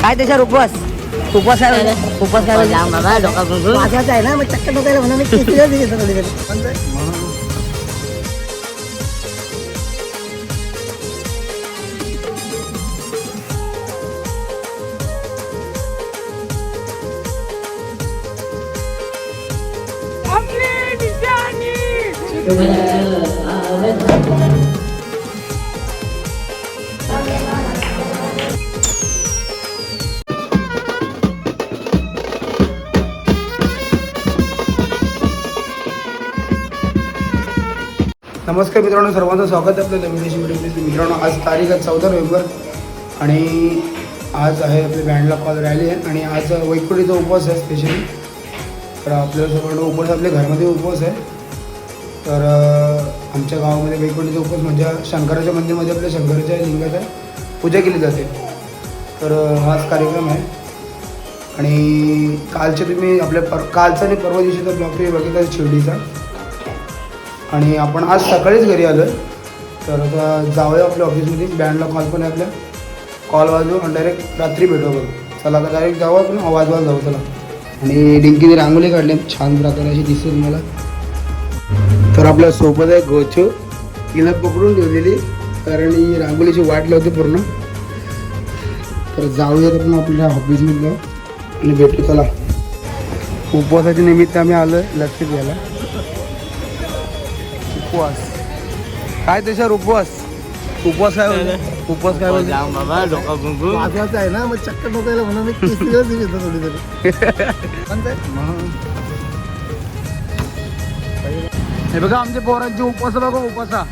काय त्याच्यावर उपवास उपवास आहे उपवास काय माझाच आहे ना मग चक्कर डोकायला म्हणा मी कितीच घेतो थोडी नमस्कार मित्रांनो, सर्वांचं स्वागत आहे आपल्या नवीन व्हिडिओमध्ये. मित्रांनो, आज तारीख आहे 14 नोव्हेंबर आणि आज आहे आपल्या बँडला कॉल रॅली आहे आणि आज वैकुंठीचा उपवास आहे स्पेशली. तर आपल्या सर्वांना उपवास आपल्या घरामध्ये उपवास आहे. तर आमच्या गावामध्ये वैकुंठीचा उपवास म्हणजे शंकराच्या मंदिरमध्ये आपल्या शंकराच्या लिंगाच्या पूजा केली जाते. तर हाच कार्यक्रम आहे आणि कालचे तुम्ही आपल्या कालचा आणि परवा दिवशीचा ब्लॉग तुम्ही बघितला शिर्डीचा आणि आपण आज सकाळीच घरी आलो आहे. तर आता जाऊया आपल्या ऑफिसमध्ये, बँडला कॉल पण आहे आपल्या, कॉल वाजवू आणि डायरेक्ट रात्री भेटू बघ. चला आता डायरेक्ट जाऊ आपण वाजवायला जाऊ चला. आणि डिंकीने रांगोळी काढली छान प्रकारे अशी दिसते तुम्हाला. तर आपल्या सोबत आहे गोचू, तिला पकडून ठेवलेली कारण ही रांगोळीची वाट लावते पूर्ण. तर जाऊयात आपण आपल्या ऑफिसमध्ये जाऊ आणि भेटू चला. उपवासाच्या निमित्त आम्ही आलो आहे लक्ष द्यायला. उपवास काय त्याच्यावर उपवास उपवास काय उपवास काय माझाच आहे ना मग चक्कर डोकायला म्हणून मी कितीच घेतो थोडी हे बघा आमच्या पोरांचे उपवास बघा. उपवासा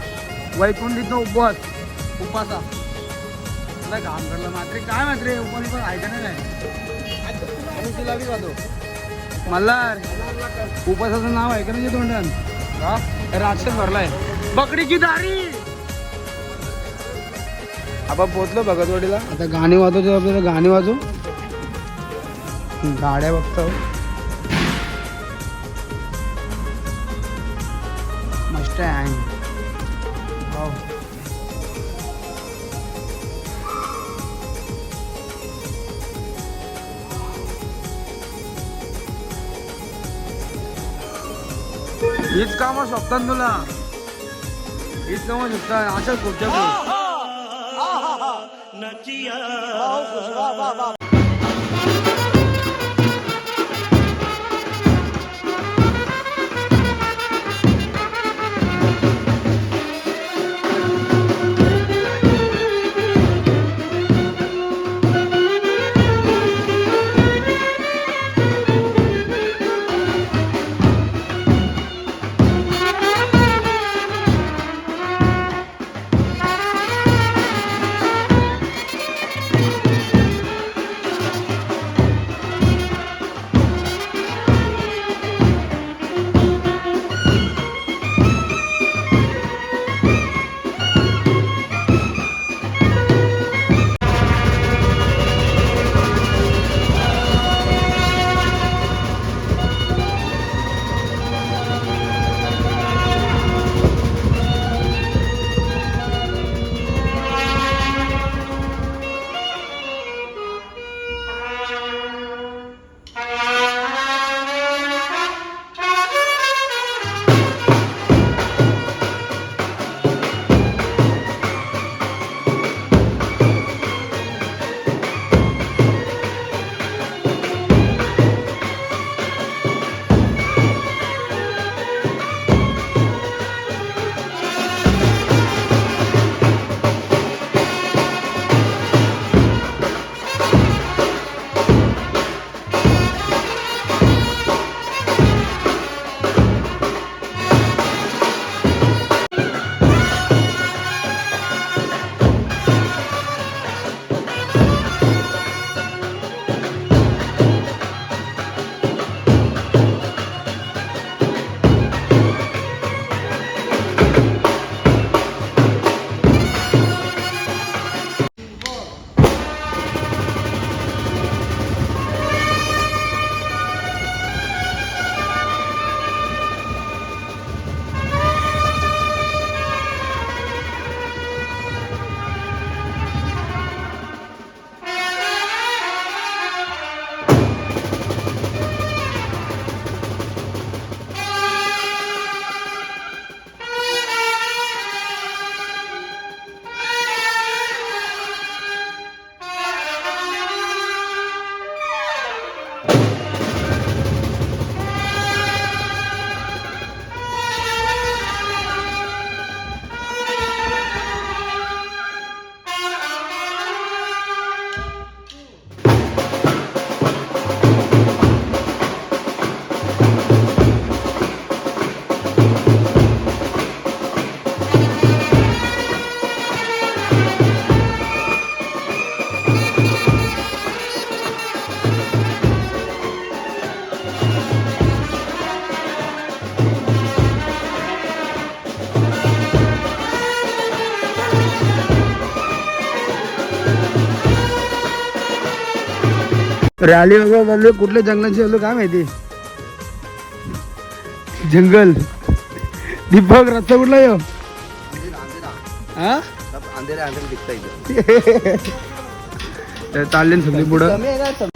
वैकुंठीचा उपवास उपासा काम करला मात्र काय मात्र उपवास पण ऐका नाही मल्हार उपवासाचं नाव ऐका नाही तोंडान राक्षस भरलाय बकडीची दारी. आपण पोचलो भगतवाडीला. आता गाणी वाजवतो आपल्याला, गाणी वाजव गाड्या बघतो मस्त आहे. हीच कामं शोभतात तुला, हीच कामं शोभतात अशाच पुढच्या रॅली वगैरे चालू कुठल्या जंगलाची चालू काय माहिती जंगल दीपक रस्ता कुठला येऊ चालले सगळी पुढं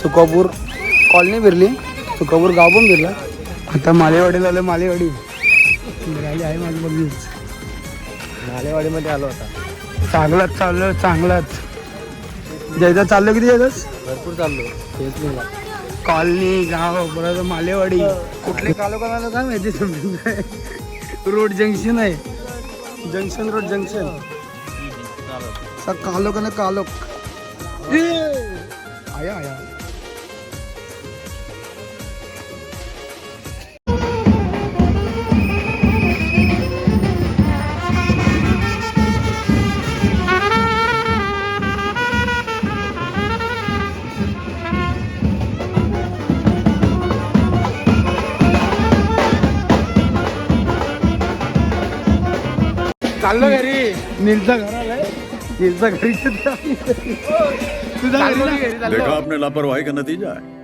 सुकापूर कॉलनी फिरली सुकापूर गाव पण फिरला आता मालेवाडीला आलं मालेवाडी राहिली आहे माझी बघलीच मालेवाडीमध्ये आलो आता चांगलाच जयदा चाललो किती जयदास भरपूर चाललो कॉलनी गाव परत मालेवाडी कुठले कालोखान आलो काय माहिती समजून काय रोड जंक्शन आहे जंक्शन रोड जंक्शन कालोख आया चाललो घरी नीलचा घर आलाय नीलचा घरी तुझा देखा आपने लापरवाही का नतीजा है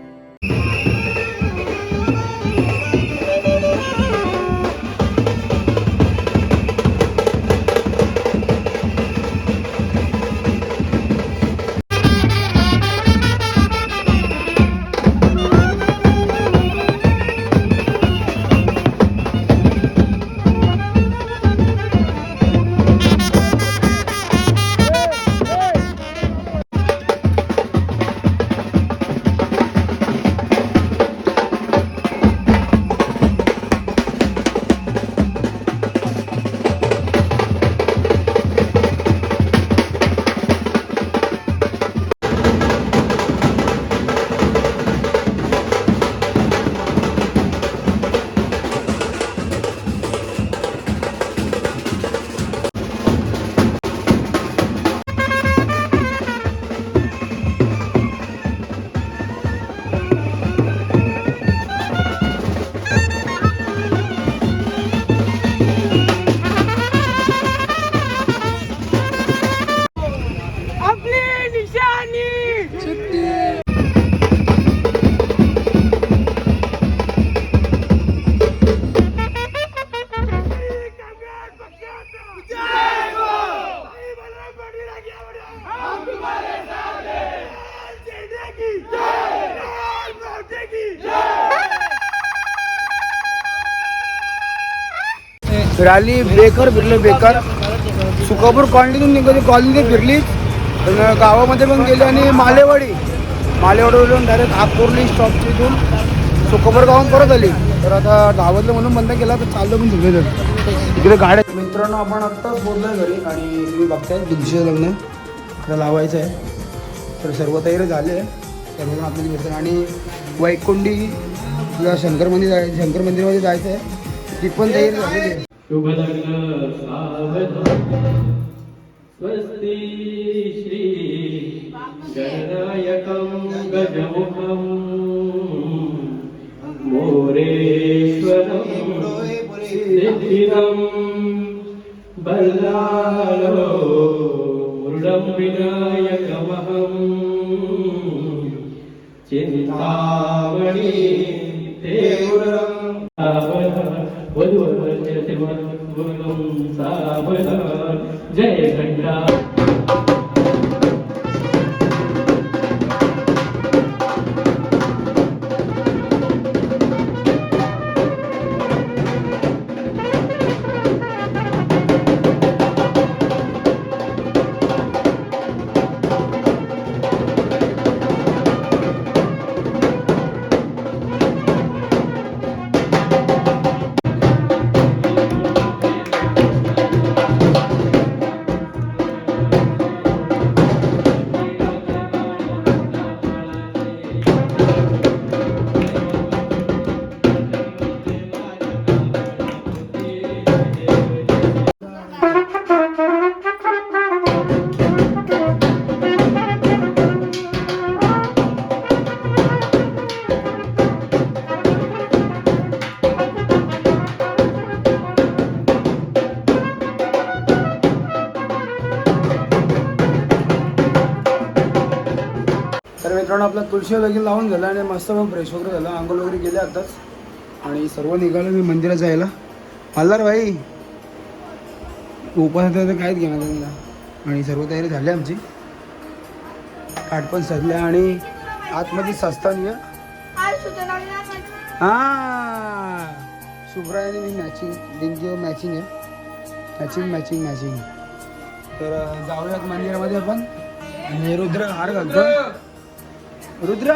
रॅली बेकार फिरले बेकार सुकापूर कॉलनीतून निघाली कॉलनी फिरलीच गावामध्ये पण गेली आणि मालेवाडीवरून डायरेक्ट आगपूरली स्टॉपची इथून सुकापूर गावात परत आली तर आता गावातलं म्हणून बंद केला तर चाललं पण सगळे इकडे गाड्या. मित्रांनो आपण आत्ताच पोहोचलोय घरी आणि तुम्ही बघताय तुळशीचं लग्न आता लावायचं आहे. तर सर्व तयारी झाली आहे. सर्वजण आपल्याला भेटतात आणि वैकुंठीला शंकर मंदिरामध्ये जायचं आहे. ती पण तयारी झालेली आहे. शुभ लग्न स्वस्ति श्री गणनायकं गजमुखं मोरेश्वरं सिद्धिदं बल्लालो मुरुडं विनायकमहं चिन्तामणि देवरं जय घंटा. तर मित्रांनो आपला तुळशी लगीन लावून झालं आणि मस्त पण फ्रेश वगैरे झालं. आंघोळ वगैरे गेले आताच आणि सर्व निघालो मी मंदिरात जायला. मल्हार भाई उपासाचं तर काहीच घेणार त्यांना. आणि सर्व तयारी झाली आमची. काठ पण सजल्या आणि आतमध्ये सस्तानी हां शुभ्रा आणि मी मॅचिंग लिंगी मॅचिंग आहे. मॅचिंग. तर जाऊयात मंदिरामध्ये आपण. आणि रुद्र हार घालतो. रुद्र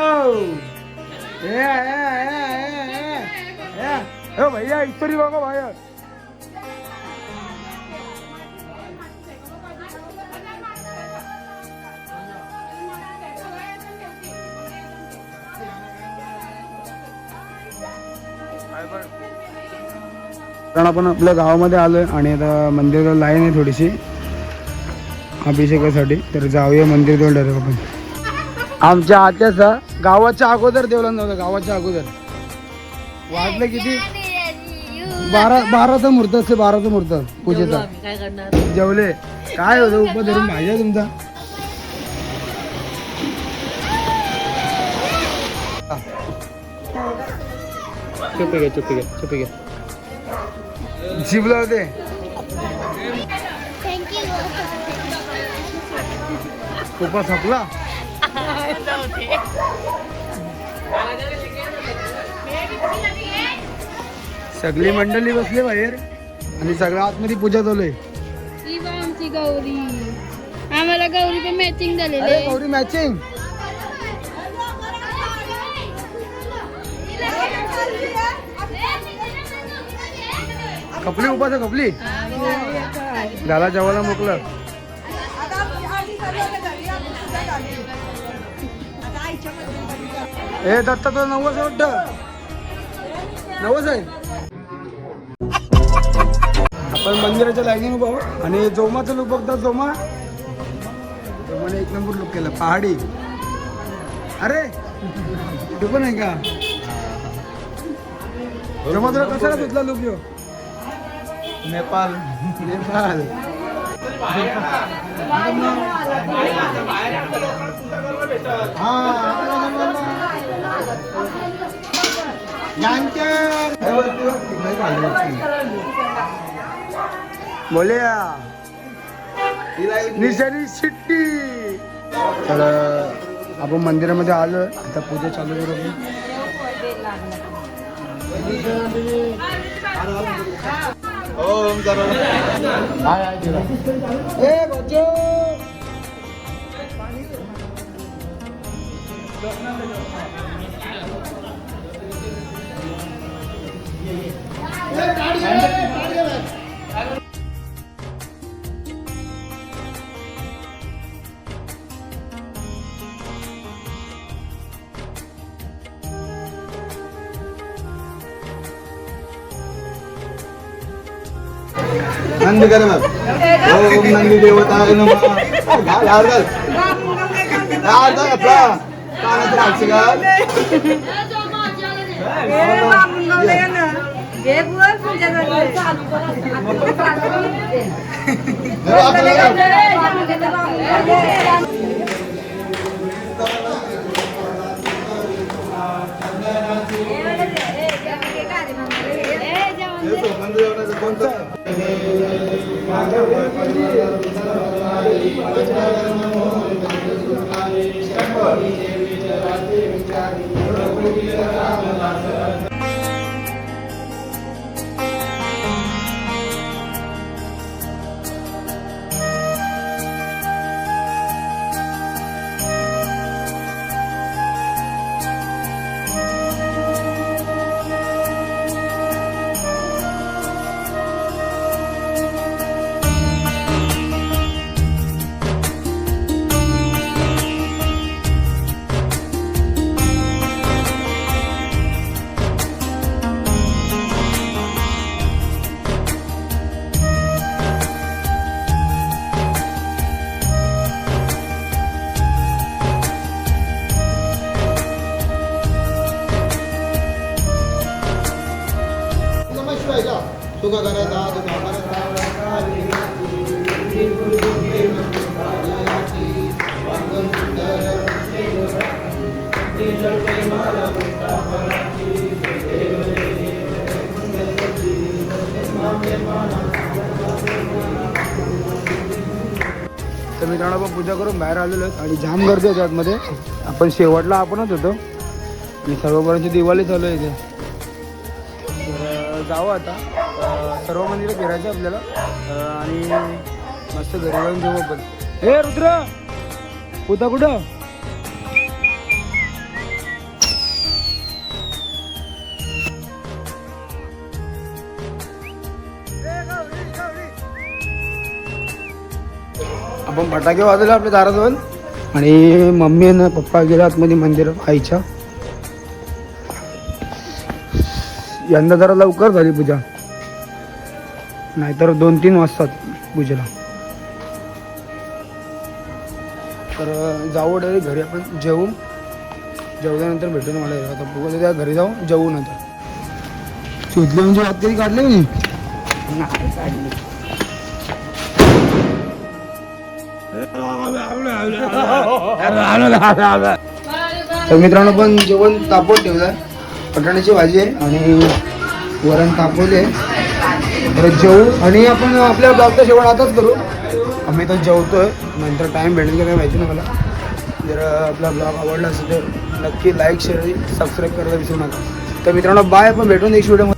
भैया इतरी बघा बाहेर. कारण आपण आपल्या गावामध्ये आलोय आणि आता मंदिराला लाईन आहे थोडीशी अभिषेकासाठी. तर जाऊया मंदिर जवळ डायरेक्ट आपण. आमच्या आत्याचा गावाच्या अगोदर देवला नव्हतं. गावाच्या अगोदर वाजलं किती 12चा मुहूर्त असते. 12चा मुहूर्त पूजेचा. जेवले काय होतं उप धरून भाज्या तुमचा. चुपी घ्या शिवला होते. उपास संपला. सगळी मंडळी बसली बाहेर आणि सगळं आतमध्ये पूजा चालू आहे. आमची गौरी आम्हाला गौरी पण मॅचिंग झालेली. गौरी मॅचिंग. कपली उपास कपली झाला जेवायला मोकलं. हे दत्ता तो 90 वाटतं. 90 आहे. आपण मंदिराच्या लाईनीत उभा आहोत आणि जोमाचा लुक बघता. जोमाने एक नंबर लुक केला. पहाडी. अरे तू पण आहे का जोमा? तुला कसा घेतला लुक यो? नेपाल. बोलूया निशाणी शिट्टी. तर आपण मंदिरामध्ये आलो. आता पूजा चालू करू. नंदी कर मग ओम नंदी देवताय नमः घाल घाल घाल घाल घाल आपला कानात राहायचं घाल सुख करता तर मित्रांनो आपण पूजा करून बाहेर आलेलो आहेत आणि जाम गर्दी होती आतमध्ये. आपण शेवटला आपणच होतो आणि सर्वपर्यंत दिवाळी चालू आहे इथे. तर जाऊ आता सर्व मंदिरं फिरायचं आपल्याला आणि मस्त घरी जाऊन जेवू आपण. हे रुद्र होता कुठं आपण फटाके वाजवले आपल्या दाराजवळ आणि मम्मी आणि पप्पा गेले आतमध्ये मंदिर आईच्या. यंदा जरा लवकर झाली पूजा नाहीतर 2-3 वाजतात पूजेला. तर जाऊ डायरेक्ट घरी आपण जेवू. जेवल्यानंतर भेटून मला आता बघू त्या घरी जाऊ जेवू नंतर. शोधले म्हणजे हात कधी काढले मी नाही काढले. तर मित्रांनो पण जेवण तापवून ठेवलं आहे. पटाण्याची भाजी आहे आणि वरण तापवले परत जेवू आणि आपण आपल्या ब्लॉगचं जेवण आताच करू. आम्ही तर जेवतोय नंतर टाईम भेटेल का काय माहिती नाही मला. जर आपला ब्लॉग आवडला असेल तर नक्की लाईक शेअर सबस्क्राईब करायला विसरू नका. तर मित्रांनो बाय. आपण भेटून नेक्स्ट व्हिडिओ.